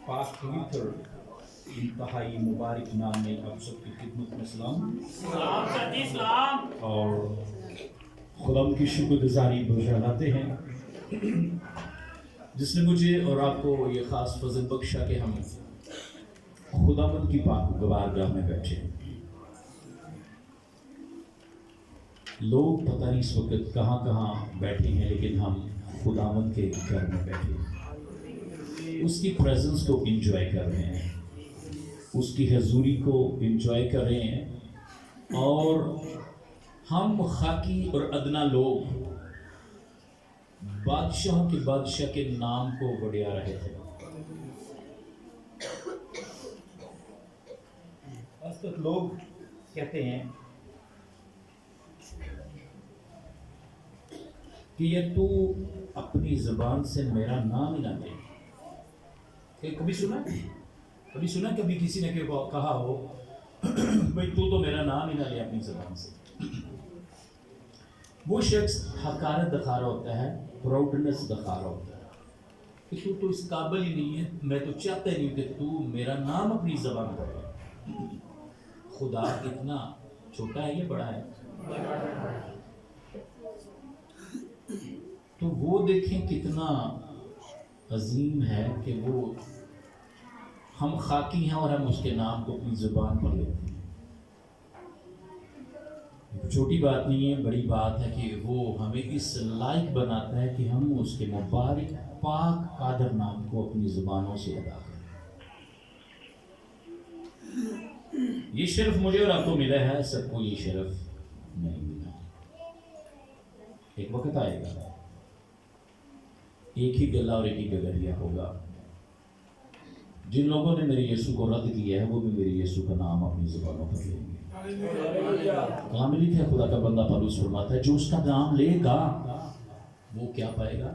पाक पवित्र इंतहाई मुबारक नाम में आप सबकी खिदमत में सलाम और खुदा की शुक्रगुजारी बुझाते हैं जिसने मुझे और आपको ये ख़ास फजल बख्शा कि हम खुदावंद की पाक गवारगाह में बैठे हैं। लोग पता नहीं इस वक्त कहाँ कहाँ बैठे हैं, लेकिन हम खुदावंद के घर में बैठे हैं, उसकी प्रेजेंस को एंजॉय कर रहे हैं, उसकी हजूरी को एंजॉय कर रहे हैं। और हम खाकी और अदना लोग बादशाहों के बादशाह के नाम को बढ़िया रहे थे। तो लोग कहते हैं कि ये तू अपनी ज़बान से मेरा नाम ही ना ले। कभी सुना कभी किसी ने कहा हो भाई तू तो मेरा नाम ही ना ले अपनी ज़बान से। वो शख्स हकारत दिखा रहा होता है, प्राउडनेस दिखा रहा होता है कि तू तो इस काबिल ही नहीं है, मैं तो चाहता ही नहीं कि तू मेरा नाम अपनी ज़बान पर ले। खुदा कितना छोटा है, ये बड़ा है। तो वो देखें कितना अजीम है कि वो हम खाकी हैं और हम उसके नाम को अपनी ज़ुबान पर लेते हैं। छोटी बात नहीं है, बड़ी बात है कि वो हमें इस लायक बनाता है कि हम उसके मुबारक पाक कादर नाम को अपनी ज़ुबानों से अदा करें। ये शर्फ मुझे और आपको मिला है, सबको ये शर्फ नहीं मिला। एक वक्त आएगा, एक ही गला और एक ही गगरिया होगा। जिन लोगों ने मेरे यीशु को रद्द किया है वो भी मेरे यीशु का नाम अपनी ज़ुबानों पर लेंगे। कलाम में लिखा है, खुदा का बंदा पौलुस फरमाता है, जो उसका नाम लेगा वो क्या पाएगा?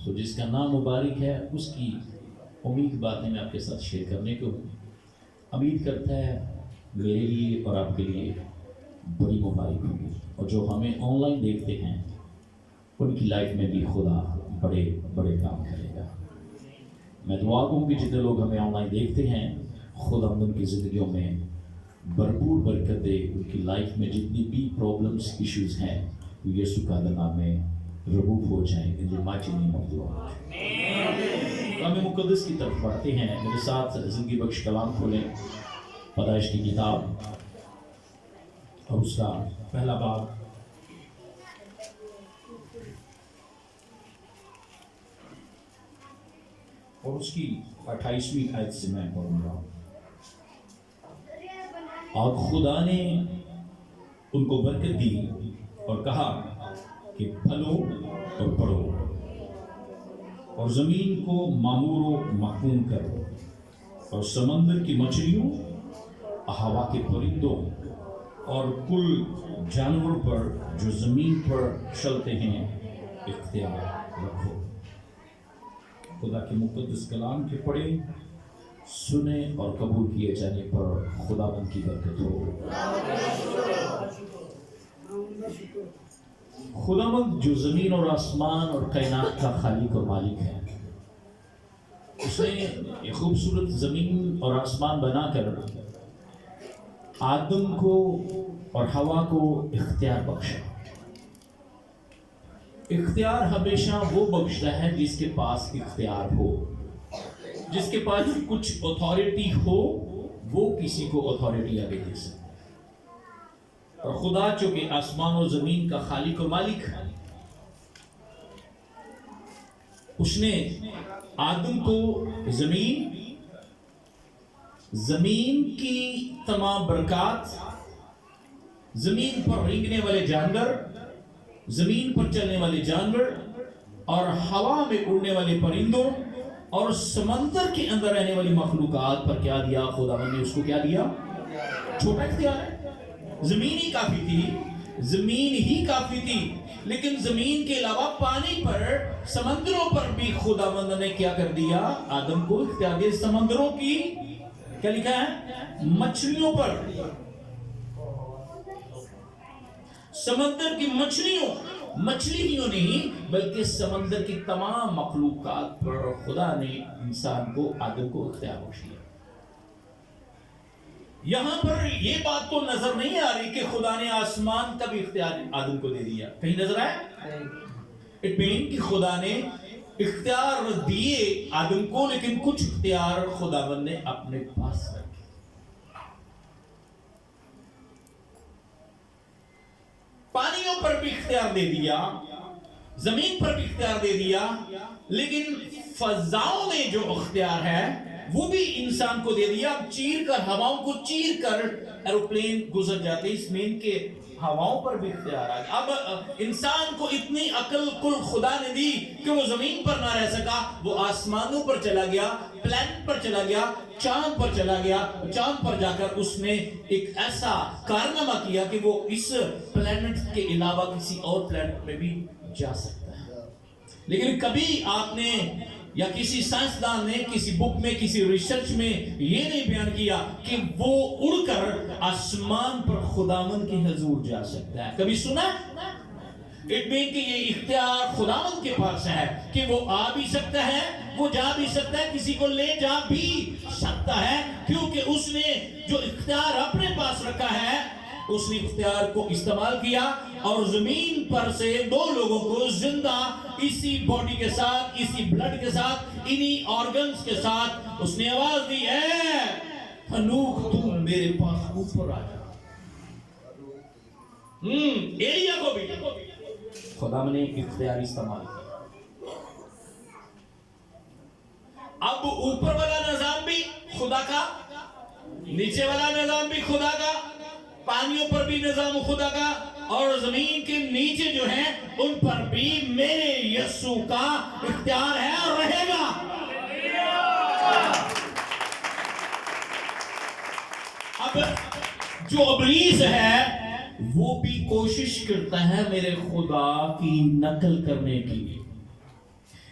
तो जिसका नाम मुबारक है उसकी उम्मीद बातें मैं आपके साथ शेयर करने को उम्मीद करता है मेरे लिए और आपके लिए बड़ी मुबारक होगी। और जो हमें ऑनलाइन देखते हैं उनकी लाइफ में भी खुदा बड़े बड़े काम करेगा। मैं दुआ करूँ कि जितने लोग हमें ऑनलाइन देखते हैं खुदा उनकी ज़िंदगियों में भरपूर बरकत दे, उनकी लाइफ में जितनी भी प्रॉब्लम्स इश्यूज़ हैं वो यीशु का नाम में रिमूव हो जाएं in the mighty name of God. कलाम मुक़द्दस की तरफ बढ़ते हैं। मेरे साथ ज़िंदगी बख्श कलाम खोलें, पैदाइश की किताब और उसका पहला बाब और उसकी 28वीं आयत से मैं पढ़ूंगा। और खुदा ने उनको बरकत दी और कहा कि फलो और बढ़ो और ज़मीन को मामूर महफूम करो और समंदर की मछलियों, हवा के परिंदों और कुल जानवरों पर जो ज़मीन पर चलते हैं इख्तियार रखो। खुदा के मुक़द्दस कलाम के पढ़े, सुने और कबूल किए जाने पर खुदावंद की बरकत हो। खुदावंद जो ज़मीन और आसमान और कायनात का खालिक और मालिक है, उसने एक खूबसूरत ज़मीन और आसमान बनाकर आदम को और हवा को इख्तियार बख्शा। इख्तियार हमेशा वो बख्शता है जिसके पास इख्तियार हो, जिसके पास कुछ अथॉरिटी हो वो किसी को अथॉरिटी आगे दे सकता है। और खुदा चूंकि आसमान और जमीन का खालिक और मालिक है, उसने आदम को जमीन की तमाम बरकत, जमीन पर रेंगने वाले जानवर, जमीन पर चलने वाले जानवर और हवा में उड़ने वाले परिंदों और समंदर के अंदर रहने वाली मखलूकात पर क्या दिया? खुदावंद ने उसको क्या दिया? छोटा इख्तियार है। जमीन ही काफी थी, लेकिन जमीन के अलावा पानी पर, समंदरों पर भी खुदावंद ने क्या कर दिया? आदम को इख्तियार दिया। समंदरों की क्या लिखा है? मछलियों पर, समंदर की मछलियों मछली ही नहीं बल्कि समंदर की तमाम मखलूकात पर खुदा ने इंसान को, आदम को इख्तियार बख्श दिया। यहां पर ये बात तो नजर नहीं आ रही कि खुदा ने आसमान का भी इख्तियार आदम को दे दिया, कहीं नजर आया? इट मीन कि खुदा ने इख्तियार दिए आदम को, लेकिन कुछ इख्तियार खुदावंद ने अपने पास रखे। पानियों पर भी इख्तियार दे दिया, जमीन पर भी इख्तियार दे दिया, लेकिन फजाओं में जो इख्तियार है वो भी इंसान को दे दिया। अब चीर कर, हवाओं को चीर कर एरोप्लेन गुजर जाते, इस मीन के हवाओं पर भी इख्तियार आ गया। अब इंसान को इतनी अकल कुल खुदा ने दी कि वो जमीन पर ना रह सका, वो आसमानों पर चला गया, प्लैनेट पर चला गया, चांद पर चला गया। चांद पर जाकर उसने एक ऐसा कारनामा किया कि वो इस प्लैनेट के अलावा किसी और प्लैनेट में भी जा सकता है। लेकिन कभी आपने या किसी साइंसदान ने किसी बुक में, किसी रिसर्च में ये नहीं बयान किया कि वो उड़कर आसमान पर खुदावंद की हुजूर जा सकता है। कभी सुना? इट मीन कि ये इख्तियार खुदावंद के पास है कि वो आ भी सकता है, वो जा भी सकता है, किसी को ले जा भी सकता है, क्योंकि उसने जो इख्तियार अपने पास रखा है उसने इख्तियार को इस्तेमाल किया और जमीन पर से दो लोगों को जिंदा इसी बॉडी के साथ, इसी ब्लड के साथ, इन्हीं ऑर्गन्स के साथ उसने आवाज दी, है हनूक तू मेरे पास ऊपर आ जा। एलिया को भी खुदा ने इख्तियार इस्तेमाल किया। अब ऊपर वाला निजाम भी खुदा का, नीचे वाला निजाम भी खुदा का, पानियों पर भी निजाम खुदा का, और जमीन के नीचे जो है उन पर भी मेरे यीशु का इख्तियार है और रहेगा। अब जो इब्लीस है वो भी कोशिश करता है मेरे खुदा की नकल करने की।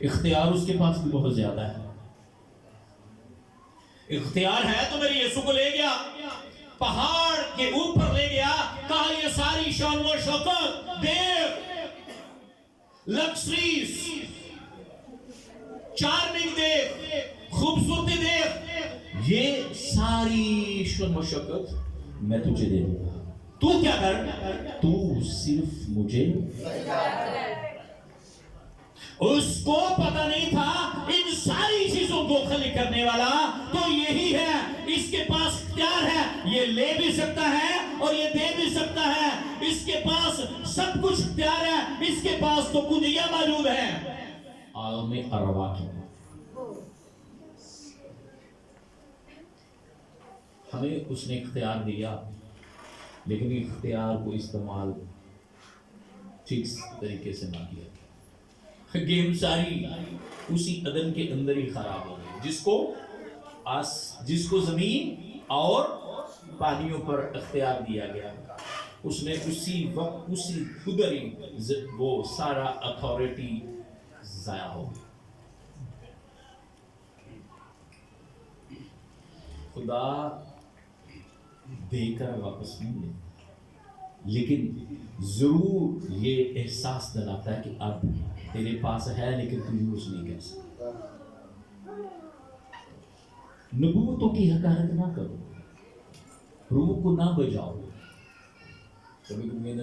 इख्तियार उसके पास भी बहुत ज्यादा है। इख्तियार है तो मेरे यीशु को ले गया, पहाड़ के ऊपर ले गया, कहा ये सारी शान व शौकत देख, लग्जरीज, चार्मिंग देख, खूबसूरती देख, ये सारी शान व शौकत मैं तुझे दे दूंगा। तू क्या कर, तू सिर्फ मुझे। उसको पता नहीं था इन सारी चीजों को खली करने वाला तो यही है, इसके पास इख्तियार है, ये ले भी सकता है और ये दे भी सकता है, इसके पास सब कुछ इख्तियार है, इसके पास तो कुंजियां मौजूद है। आलम अरवा की हमें उसने इख्तियार दिया, लेकिन इख्तियार को इस्तेमाल ठीक तरीके से ना किया। गेम सारी उसी अदन के अंदर ही खराब हो गई, जिसको जमीन और पानियों पर इख्तियार दिया गया, उसने उसी वक्त उसी उधर ही वो सारा अथॉरिटी जाया हो गई। खुदा देकर वापस नहीं ले, लेकिन जरूर ये एहसास दिलाता है कि अब तेरे पास है लेकिन तू यूज नहीं कर सकता। नबूवतों की हकारत ना करो, रूह को ना बजाओ। कभी कभी मैं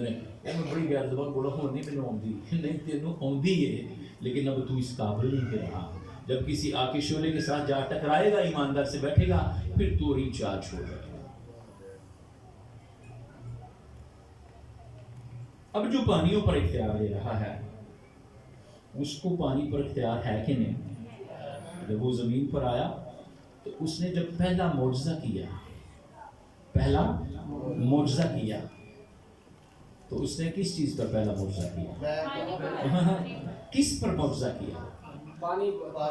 बड़ी गैर ज़बान बोला हूँ, नहीं मैंने आउंदी नहीं, तेनों आउंदी है लेकिन अब तू इस काबिल नहीं कर रहा। जब किसी आके शोले के साथ जा टकराएगा, ईमानदार से बैठेगा, फिर तू रिचार्ज हो जाएगा। अब जो पानियों पर इख्तियार ले रहा है उसको पानी पर इख्तियार है कि नहीं? जब वो जमीन पर आया तो उसने जब पहला मुआजिज़ा किया तो उसने किस चीज पर पहला मुआजिज़ा किया? किस पर मुआजिज़ा किया?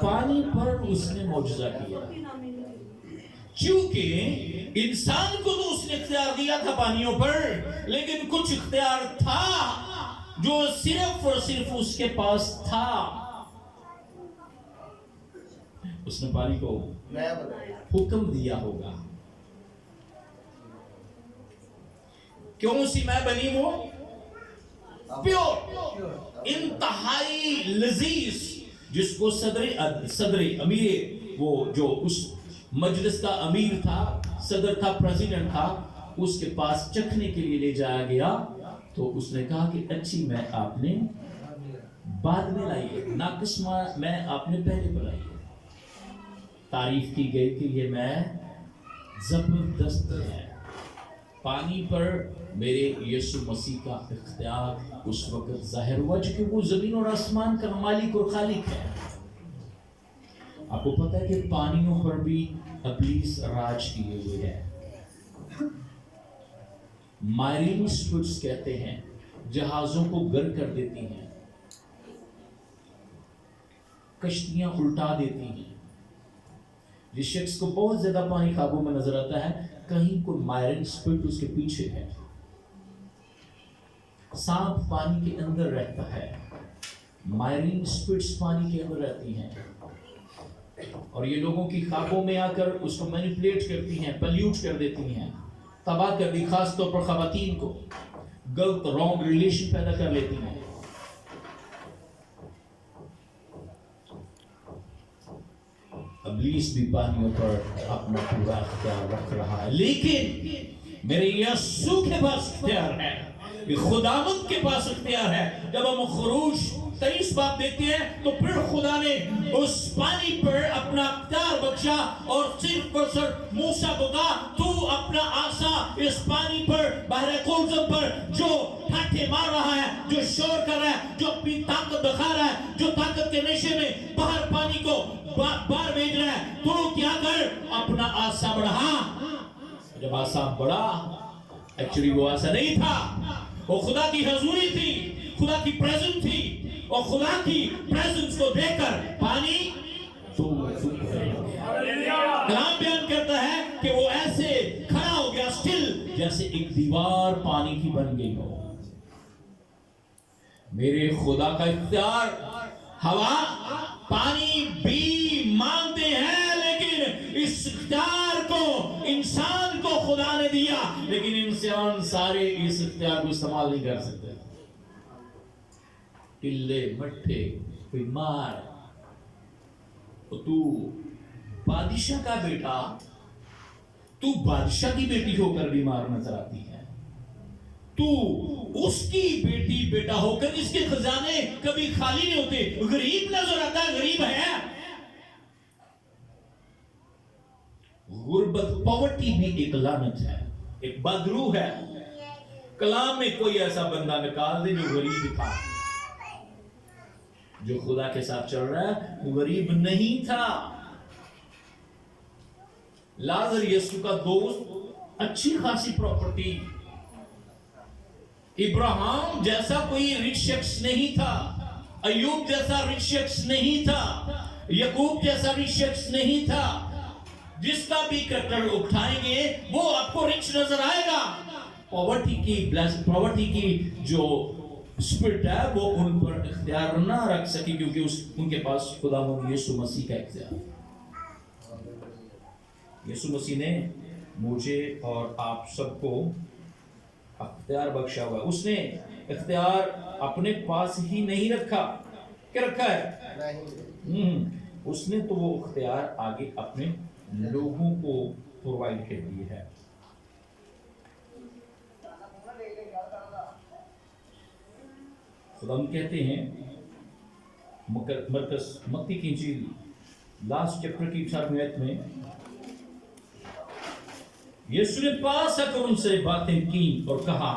पानी पर उसने मुआजिज़ा किया। क्योंकि इंसान को तो उसने इख्तियार दिया था पानियों पर, लेकिन कुछ इख्तियार था जो सिर्फ और सिर्फ उसके पास था। उसने पानी को हुक्म दिया होगा, क्यों सी मैं बनी वो प्योर, इंतहाई लजीज, जिसको सदर अमीर, वो जो उस मजलिस का अमीर था, सदर था, प्रेसिडेंट था, उसके पास चखने के लिए ले जाया गया। तो उसने कहा कि अच्छी मैं आपने बाद में लाई है, नाकिस मैं आपने पहले बनाई है। तारीफ की गई कि ये मैं जबरदस्त है। पानी पर मेरे यीशु मसीह का इख्तियार उस वक्त जाहिर हुआ, क्योंकि वो जमीन और आसमान का मालिक और खालिक है। आपको पता है कि पानियों पर भी इब्लीस राज किए हुए है। मारीन स्पिरिट्स कहते हैं, जहाजों को गर्क कर देती हैं, कश्तियां उल्टा देती हैं। जिस शख्स को बहुत ज्यादा पानी काबू में नजर आता है, कहीं कोई मारीन स्पिरिट उसके पीछे है। सांप पानी के अंदर रहता है, मारीन स्पिरिट्स पानी के अंदर रहती हैं, और ये लोगों की ख्वाबों में आकर उसको मैनिपुलेट करती हैं, पल्यूट कर देती हैं, तबाह कर दी। खास तौर पर खवातीन को गलत रॉन्ग रिलेशन पैदा कर लेती हैं। इब्लीस भी पानियों पर अपना पूरा इख्तियार रख रहा है, लेकिन मेरे यीशु के पास इख्तियार है, खुदावंद के पास इख्तियार है। जब हम खुरूज 23 बाब देखते हैं, तो फिर खुदा ने उस पानी पर अपना इख्तियार बख्शा और सिर्फ और सिर्फ मूसा को कहा, तू अपना आसा इस पानी पर, बहरे कुलज़म पर, जो ठाठे मार रहा है, जो शोर कर रहा है, जो अपनी ताकत दिखा रहा है, जो ताकत के नशे में बाहर पानी को बार भेज रहा है, तू क्या कर, अपना आसा बढ़ा। जब आसा बढ़ा, एक्चुअली वो आसा नहीं था, वो खुदा की हजूरी थी, खुदा की प्रेजेंस थी, और खुदा की प्रेजेंस को देखकर पानी कलाम बयान करता है कि वो ऐसे खड़ा हो गया, स्टिल, जैसे एक दीवार पानी की बन गई हो। मेरे खुदा का इख्तियार, हवा पानी भी मांगते हैं, लेकिन इस इख्तियार को इंसान को खुदा ने दिया, लेकिन इंसान सारे इस इख्तियार को इस्तेमाल नहीं कर सकते। टिल्ले मट्ठे बीमार, तो तू बादशाह का बेटा, तू बादशाह की बेटी होकर बीमार नजर आती है, तू उसकी बेटी बेटा होकर जिसके खजाने कभी खाली नहीं होते, गरीब नजर आता है, गरीब है। गुर्बत, पॉवर्टी भी एक लानत है, एक बदरू है। कलाम में कोई ऐसा बंदा निकाल दे जो गरीब था, जो खुदा के साथ चल रहा है, वो गरीब नहीं था। लाजर यीशु का दोस्त, अच्छी खासी प्रॉपर्टी, इब्राहिम जैसा कोई रिच शख्स नहीं था, अयूब जैसा रिच शख्स नहीं था, यकूब जैसा रिच शख्स नहीं था। जिसका भी कटर उठाएंगे वो आपको रिच नजर आएगा। पॉवर्टी की जो स्पिरिट है वो उन पर इख्तियार ना रख सके, क्योंकि उनके पास खुदावंद यीशु मसीह का इख्तियार। यीशु मसीह ने मुझे और आप सबको इख्तियार बख्शा हुआ। उसने इख्तियार अपने पास ही नहीं रखा, क्या रखा है? उसने तो वो इख्तियार आगे अपने लोगों को प्रोवाइड कर दिए है। खुदा कहते हैं मरकस मत्ती की इंजील लास्ट चैप्टर की 18वीं आयत में, यीशु ने पास आकर उनसे बातें की और कहा,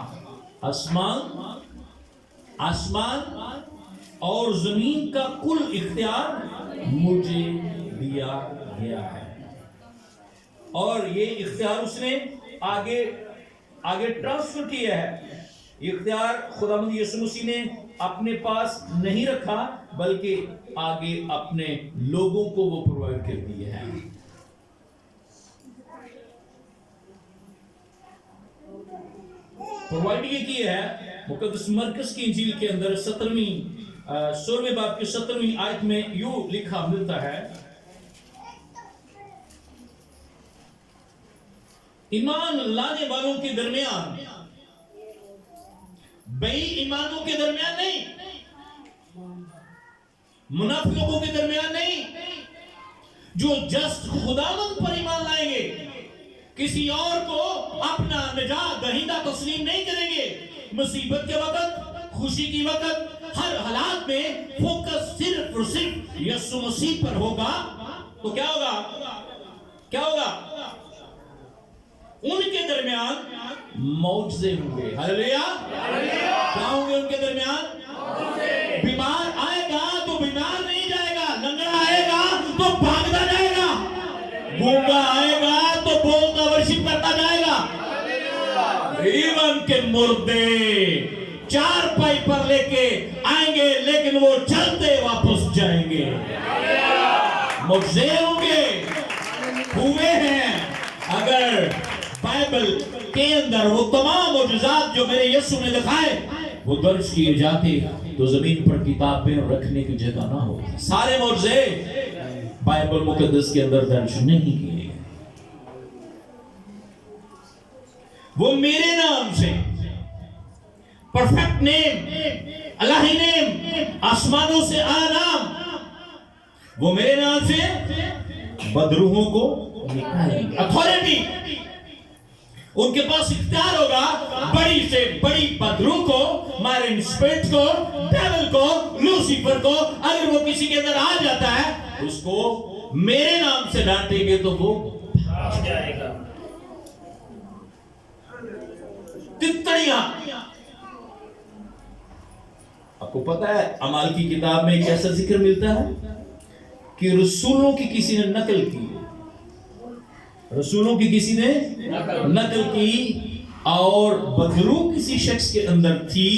आसमान और जमीन का कुल इख्तियार मुझे दिया गया है। और ये इख्तियार उसने आगे ट्रांसफर किया है। इख्तियार खुदावंद यीशु मसीह ने अपने पास नहीं रखा, बल्कि आगे अपने लोगों को वो प्रोवाइड कर दिए हैं। प्रोवाइड ये किया है मुकद्दस मरकस की इंजील के अंदर 16वें बाब की 17वीं आयत में यूं लिखा मिलता है, ईमान लाने वालों के दरमियान बेईमानों के दरमियान नहीं, मुनाफिकों के दरमियान नहीं, जो जस्ट खुदावंद पर ईमान लाएंगे, किसी और को अपना निजात दहिंदा तस्लीम नहीं करेंगे। मुसीबत के वक्त, खुशी की वक्त, हर हालात में फोकस सिर्फ और सिर्फ यीशु मसीह पर होगा, तो क्या होगा? क्या होगा? उनके दरमियान मौजज़े होंगे। हालेलुया! क्या होंगे उनके दरमियान? बीमार आएगा तो बीमार नहीं जाएगा, लंगड़ा आएगा तो भागता जाएगा, गूंगा आएगा तो बोलता वर्शिप करता जाएगा। इवन के मुर्दे चार पाई पर लेके आएंगे लेकिन वो चलते वापस जाएंगे। मौजज़े होंगे, हुए हैं। अगर बाइबल के अंदर वो तमाम मौजज़ात जो मेरे यीशु ने दिखाए वो दर्ज किए जाते तो जमीन पर किताबें रखने की जगह ना होती। सारे मौजज़े बाइबल मुकद्दस के अंदर दर्ज नहीं किए गए। वो मेरे नाम से, परफेक्ट नेम, अल्लाही नेम, आसमानों से आया नाम, वो मेरे नाम से बदरूहों को निकालेंगे। अथॉरिटी उनके पास इख्तियार होगा बड़ी से बड़ी बदरूह को, मारिन स्पिरिट को, डेविल को, लूसीफर को। अगर वो किसी के अंदर आ जाता है उसको मेरे नाम से डांटेंगे तो वो भाग जाएगा। तितड़ियां, आपको पता है अमाल की किताब में एक ऐसा जिक्र मिलता है कि रसूलों की किसी ने नकल की, रसूलों की किसी ने नकल की और बदरूह किसी शख्स के अंदर थी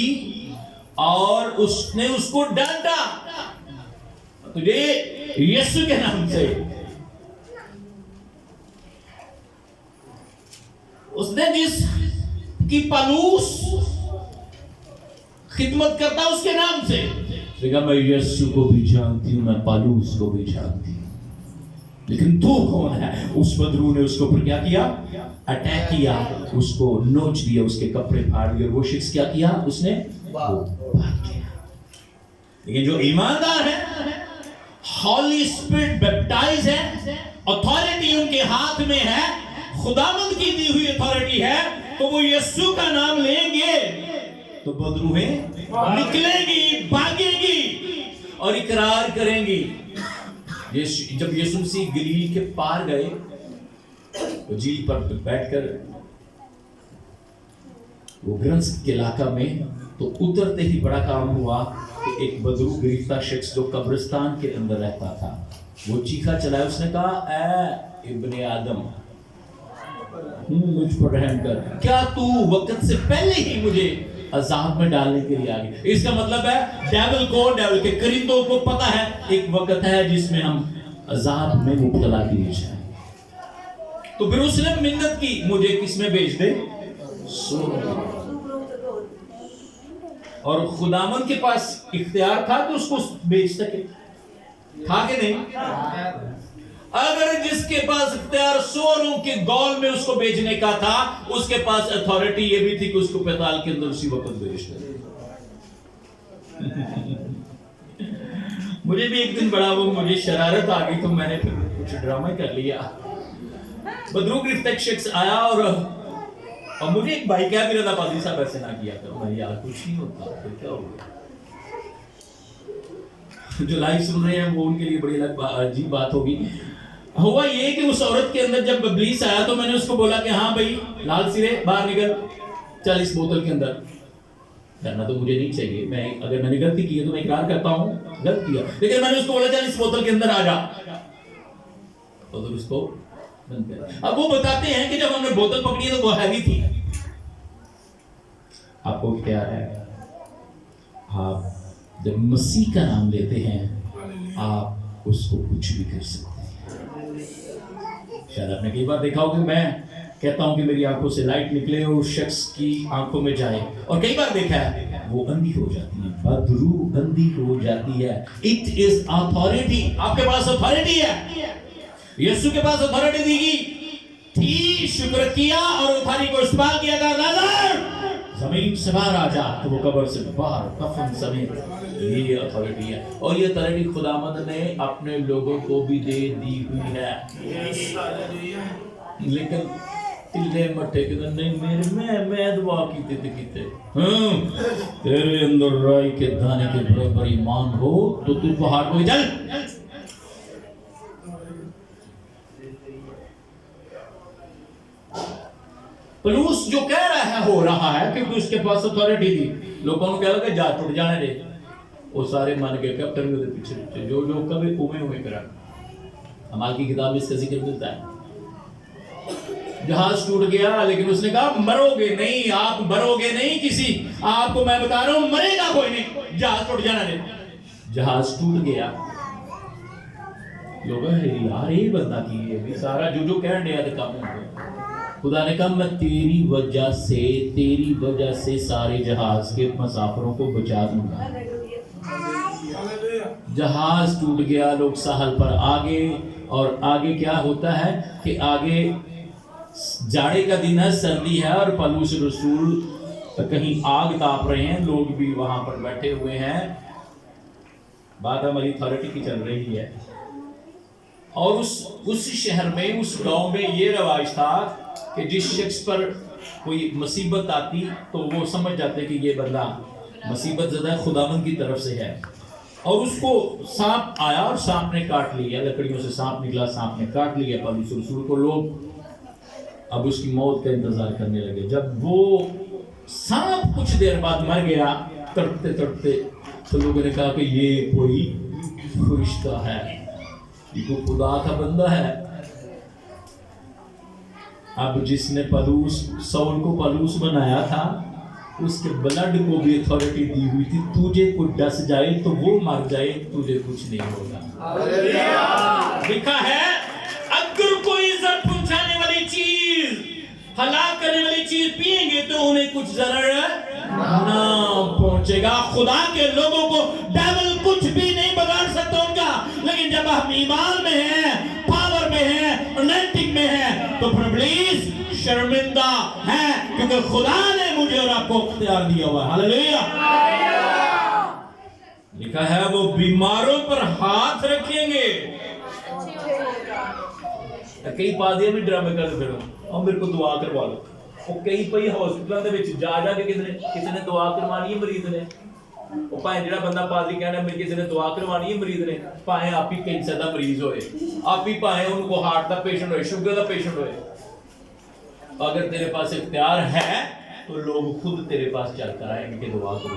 और उसने उसको डांटा, तुझे यीशु के नाम से। उसने जिस की पलूस खिदमत करता उसके नाम से, मैं यीशु को भी जानती हूं, मैं पालूस को भी जानती हूं, लेकिन तू कौन है? उस बदरू ने उसके ऊपर क्या किया? अटैक किया, उसको नोच दिया, उसके कपड़े फाड़ दिए। वो शख्स क्या किया? उसने भाग गया। लेकिन जो ईमानदार है, हॉली स्पिरिट बैप्टाइज है, अथॉरिटी उनके हाथ में है, खुदावंद की दी हुई अथॉरिटी है, तो वो यीशु का नाम लेंगे तो बदरूहें निकलेंगी, भागेंगी और इकरार करेंगी। जब यीशु मसीह गलील के पार गए तो झील पर बैठकर वो ग्रंस के इलाका में, तो उतरते ही बड़ा काम हुआ कि एक बदरू गिरफ्ता शख्स जो कब्रिस्तान के अंदर रहता था वो चीखा चलाया, उसने कहा, ऐ इब्ने आदम, मुझ पर रहम कर, क्या तू वक्त से पहले ही मुझे अजाब में डालने के लिए आ गया? इसका मतलब है डेविल को, डेविल के करींदों को पता है एक वक्त है जिसमें हम अजाब में मुब्तला किए जाए। तो फिर उसने मिन्नत की, मुझे किस में भेज दे? और खुदावंद के पास इख्तियार था कि उसको भेज सके, था कि नहीं? अगर जिसके पास इख्तियार सोरों के गौल में उसको भेजने का था, उसके पास अथॉरिटी ये भी थी कि उसको पैताल के अंदर उसी वक्त भेज दे। मुझे भी एक दिन बड़ा वो मुझे शरारत आ गई, तो मैंने फिर कुछ ड्रामा कर लिया। बदरू गिरफ्त शख्स आया और मुझे एक भाई क्या भी पाजी साहब ऐसे ना किया करो भाई, यार कुछ नहीं होता, फिर क्या हो गया? जो लाइव सुन रहे हैं वो उनके लिए बड़ी अजीब बात होगी। हुआ ये कि उस औरत के अंदर जब इब्लीस आया तो मैंने उसको बोला कि हाँ भाई लाल सिरे बाहर निकल, चल इस बोतल के अंदर। करना तो मुझे नहीं चाहिए, मैं अगर मैंने गलती की है तो मैं इकरार करता हूँ गलत किया, लेकिन मैंने उसको बोला चल इस बोतल के अंदर आ जा, तो फिर उसको बंद कर। अब वो बताते हैं कि जब हमने बोतल पकड़ी तो वो हैवी थी। आपको क्या है, आप जब मसीह का नाम लेते हैं आप उसको कुछ भी कर सकते हैं। शायद आपने कई बार देखा हो कि मैं कहता हूं कि मेरी आंखों से लाइट निकले और उस शख्स की आंखों में जाए, और कई बार देखा है वो अंधी हो जाती है, बदरू अंधी हो जाती है। It is authority. आपके पास अथॉरिटी है, यीशु के पास अथॉरिटी दी गई थी, शुक्र किया और अथॉरिटी को इस्तेमाल किया। लाजर زمین سے باہر آ جا تو وہ قبر سے باہر کفن سمیت. یہ اتھارٹی ہے اور یہ اتھارٹی خداوند نے اپنے لوگوں کو بھی دے دی ہوئی ہے. لیکن تلے مٹھے کے نہیں میں دعا کیتے تھے کیتے تیرے اندر رائی کے دانے کے برابر ایمان ہو تو تو پہاڑ کو چل. پلوس جو کہہ رہا ہے ہو رہا ہے کیونکہ اس کے پاس اتھارٹی تھی. لوگوں نے کہا کہ جا ٹوٹ جانے دے. وہ سارے مان گئے کیپٹن بھی ہوتے پیچھے جو جو کبھی اوے کرا. ہمال کی کتاب میں اس کا ذکر ملتا ہے. جہاز ٹوٹ گیا لیکن اس نے کہا مرو گے نہیں, آپ مرو گے نہیں کسی, آپ کو میں بتا رہا ہوں مرے گا کوئی نہیں, جہاز ٹوٹ جانا دے. جہاز ٹوٹ گیا. لوگ یار یہ بندہ کی ہے بھی سارا جو کہہ دیا تھا کام ہو گیا. خدا نے کہا میں تیری وجہ سے سارے جہاز کے مسافروں کو بچا دوں گا. جہاز ٹوٹ گیا, لوگ ساحل پر آگے. اور آگے کیا ہوتا ہے کہ آگے جاڑے کا دن ہے, سردی ہے, اور پولس رسول کہیں آگ تاپ رہے ہیں, لوگ بھی وہاں پر بیٹھے ہوئے ہیں. بات ہماری اتھارٹی کی چل رہی ہے. اور اس شہر میں, اس گاؤں میں یہ رواج تھا کہ جس شخص پر کوئی مصیبت آتی تو وہ سمجھ جاتے کہ یہ بندہ مصیبت زدہ خداوند کی طرف سے ہے. اور اس کو سانپ آیا اور سانپ نے کاٹ لیا, لکڑیوں سے سانپ نکلا, سانپ نے کاٹ لیا پولس رسول کو. لوگ اب اس کی موت کا انتظار کرنے لگے. جب وہ سانپ کچھ دیر بعد مر گیا تڑپتے تڑپتے, تو لوگوں نے کہا کہ یہ کوئی فرشتہ ہے, یہ کوئی خدا کا بندہ ہے. اب جس نے سول کو پلوس بنایا تھا اس کے بلڈ کو بھی اتھارٹی دی ہوئی تھی. تجھے کوئی ڈس جائے تو وہ مر جائے, تجھے کچھ نہیں ہوگا. لکھا ہے اگر کوئی ضرر پہنچانے والی چیز, ہلاک کرنے والی چیز پیئیں گے تو انہیں کچھ ضرر نہ پہنچے گا. خدا کے لوگوں کو ڈیول کچھ بھی نہیں بگاڑ سکتا ان کا. لیکن جب ہم ایمان میں ہیں, پاور میں ہیں, انائٹنگ میں ہیں, تو پھر ابلیس شرمندہ ہے کیونکہ خدا نے مجھے اور آپ کو اختیار دیا ہوا ہے. ہاللیلویہ. لکھا ہے وہ بیماروں پر ہاتھ رکھیں گے. کئی پادریاں بھی ڈرامے کرتے پھر اور میرے کو دعا کروا لو. وہ کئی پئی ہاسپٹل دے وچ جا کے کسی نے دعا کروانی ہے مریض نے. وہ پائیں جڑا بندہ پادری کہنا میرے کسی نے دعا کروانی ہے مریض نے, پائیں آپ ہی کینسر دا مریض ہوئے, آپ ہی پائیں ان کو ہارٹ دا پیشنٹ ہوئے, شوگر دا پیشنٹ ہوئے. اگر تیرے پاس اختیار ہے تو لوگ خود تیرے پاس چل کر آئیں گے کہ دعا کرو.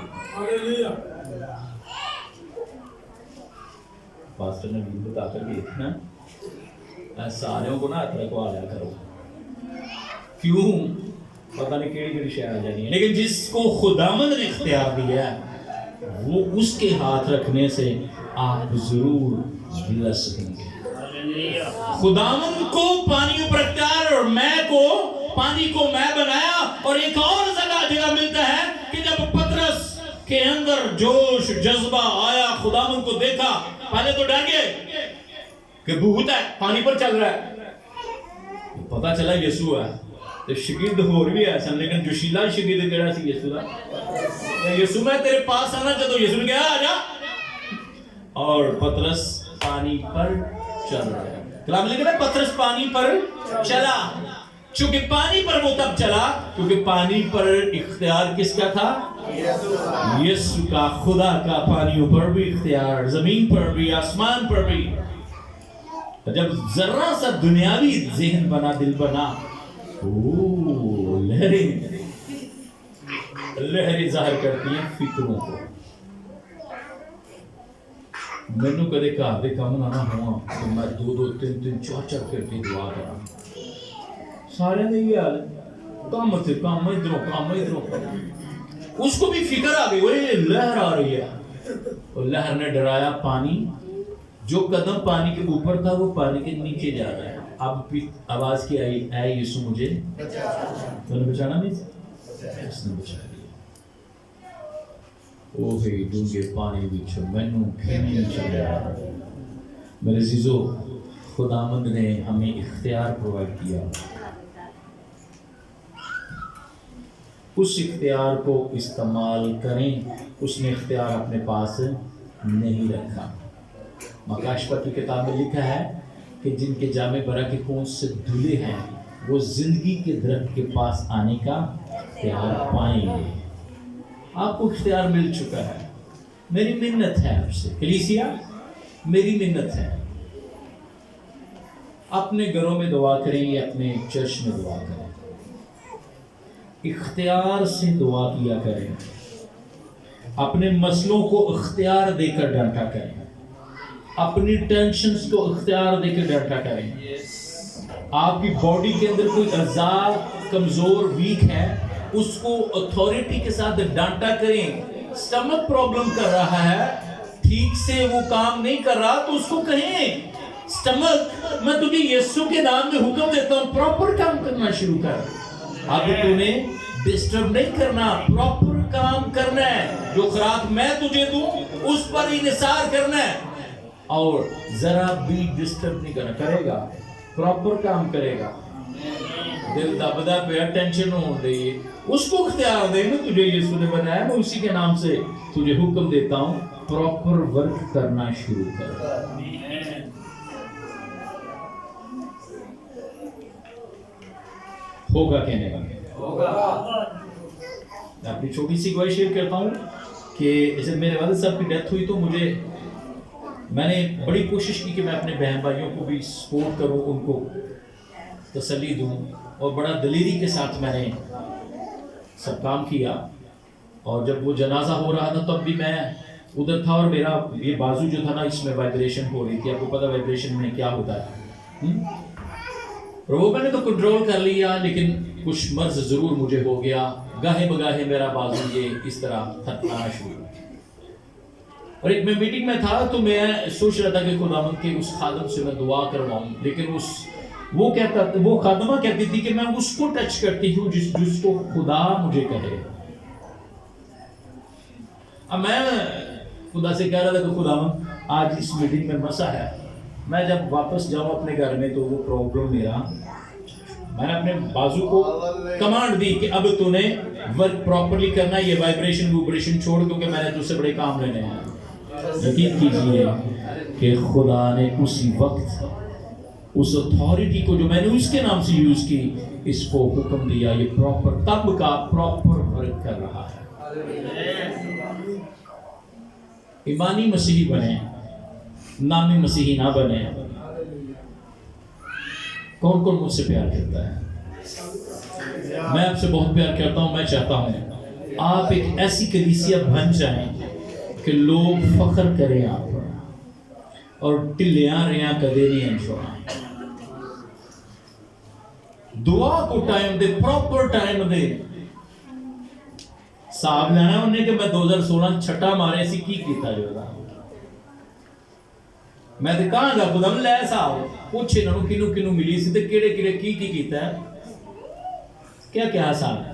پاسٹر نے بھی بتا کر گئے تھے نا, ساروں کو نا اتنا کو آیا کرو. کیوں پتہ نہیں کیڑی شہر جانی ہے, لیکن جس کو خداوند نے اختیار دیا ہے وہ اس کے ہاتھ رکھنے سے آپ ضرور بلس ہوں گے. خداوند کو پانیوں پر اختیار اور میں کو پانی کو میں بنایا. اور ایک اور جگہ ملتا ہے کہ جب پترس کے اندر جوش جذبہ آیا, خداوند کو دیکھا, پہلے تو ڈر گئے کہ بھوت ہے پانی پر چل رہا ہے, پتہ چلا یسوع ہے. تو شگرد ہور بھی ایسا, لیکن جو شیلا شگرد کہڑا سی یسوع دا, یسوع میں تیرے پاس آنا چاہتا ہوں. یسوع نے کہا آ جا, اور پترس پانی پر چل رہا ہے. کلام لکھا ہے پترس پانی پر چلا. چونکہ پانی پر وہ تب چلا کیونکہ پانی پر اختیار کس کا تھا؟ یسوع کا. خدا کا پانیوں پر بھی اختیار, زمین پر بھی, آسمان پر بھی. جب ذرا سا دنیاوی ذہن بنا, دل بنا, لہریں ظاہر کرتی ہیں فکروں کو. مینوں کدے گھر دے کام نہ ہوا تو میں 2 3 4 کر کے دعا کراں. سارے دے یہ حال کام تے کام ادھروں. اس کو بھی فکر آ گئی, وہ لہر آ رہی ہے. اور لہر نے ڈرایا پانی. جو قدم پانی کے اوپر تھا وہ پانی کے نیچے جا رہا ہے. اب آواز کی آئی, اے یسوع مجھے تو نے بچانا نہیں, اس نے بچا لیا. او ہے ڈونگے پانی وچ مینوں کھینچ چلیا. میرے عزیزو, خداوند نے ہمیں اختیار پرووائڈ کیا. اس اختیار کو استعمال کریں. اس نے اختیار اپنے پاس نہیں رکھا. مکاشفہ کی کتاب میں لکھا ہے کہ جن کے جامے برا کے خون سے دھلے ہیں وہ زندگی کے درخت کے پاس آنے کا اختیار پائیں گے. آپ کو اختیار مل چکا ہے. میری منت ہے آپ سے کلیسیا، میری منت ہے، اپنے گھروں میں دعا کریں یا اپنے چرچ میں دعا کریں، اختیار سے دعا کیا کریں. اپنے مسئلوں کو اختیار دے کر ڈانٹا کریں، اپنی ٹینشنز کو اختیار دے کر ڈانٹا کریں. آپ کی باڈی کے اندر کوئی اعضاء کمزور ویک ہے، اس کو اتھارٹی کے ساتھ ڈانٹا کریں. سٹمک پرابلم کر رہا ہے، ٹھیک سے وہ کام نہیں کر رہا، تو اس کو کہیں سٹمک میں تجھے یسوع کے نام میں حکم دیتا ہوں پراپر کام کرنا شروع کر. اب تو نے ڈسٹرب نہیں کرنا، پراپر کام کرنا ہے. جو خوراک میں تجھے دوں اس پر انحصار کرنا ہے، اور ذرا بھی ڈسٹرب نہیں کرنا. کرے گا پراپر کام کرے گا. دل دبدا پہ ٹینشن ہو رہی ہے، اس کو اختیار دے. میں تجھے یسوع نے بنایا، میں اسی کے نام سے تجھے حکم دیتا ہوں پراپر ورک کرنا شروع کر. ہوگا کہنے کا. میں اپنی چھوٹی سی گواہی شیئر کرتا ہوں کہ جب میرے والد صاحب کی ڈیتھ ہوئی تو میں نے بڑی کوشش کی کہ میں اپنے بہن بھائیوں کو بھی سپورٹ کروں، ان کو تسلی دوں، اور بڑا دلیری کے ساتھ میں نے سب کام کیا. اور جب وہ جنازہ ہو رہا تھا تب بھی میں ادھر تھا، اور میرا یہ بازو جو تھا نا اس میں وائبریشن ہو رہی تھی. آپ کو پتہ وائبریشن میں کیا ہوتا ہے. اور وہ میں نے تو کنٹرول کر لیا، لیکن کچھ مرض ضرور مجھے ہو گیا. گاہے بگاہے میرا بازو یہ اس طرح تھکانا شروع. اور ایک میں میٹنگ میں تھا تو میں سوچ رہا تھا کہ خداوند کے اس خادم سے میں دعا کرواؤں، لیکن وہ خادمہ کہتی تھی کہ میں اس کو ٹچ کرتی ہوں جس کو خدا مجھے کہے. اب میں خدا سے کہہ رہا تھا کہ خداوند آج اس میٹنگ میں مسا ہے، میں جب واپس جاؤں اپنے گھر میں تو وہ پرابلم میں نے اپنے بازو کو کمانڈ دی کہ اب تو نے ورک پراپرلی کرنا ہے، یہ وائبریشن چھوڑ، کیونکہ میں نے تجھ سے بڑے کام لینے ہیں. یقین کیجئے کہ خدا نے اسی وقت اس اتھارٹی کو جو میں نے اس کے نام سے یوز کی، اس کو حکم دیا یہ تب کا پراپر ورک کر رہا ہے. ایمانی مسیحی بنے، نامی مسیحی نہ بنے. کون کون مجھ سے پیار کرتا ہے؟ میں آپ سے بہت پیار کرتا ہوں. میں چاہتا ہوں آپ ایک ایسی کلیسیا بن جائیں کہ لوگ فخر کریں آپ پر، اور ٹلیاں ریاں کدے نہیں چھوڑیں. دعا کو ٹائم دے، پراپر ٹائم دے. صاحب لینا انہیں کہ میں 2016 چھٹا مارے سی کی کیتا جو تھا. میں تے کہاں گا خدا لے صاحب پوچھے انہوں کنوں ملی سی تے کیڑے کی کیتا ہے، کیا حساب ہے.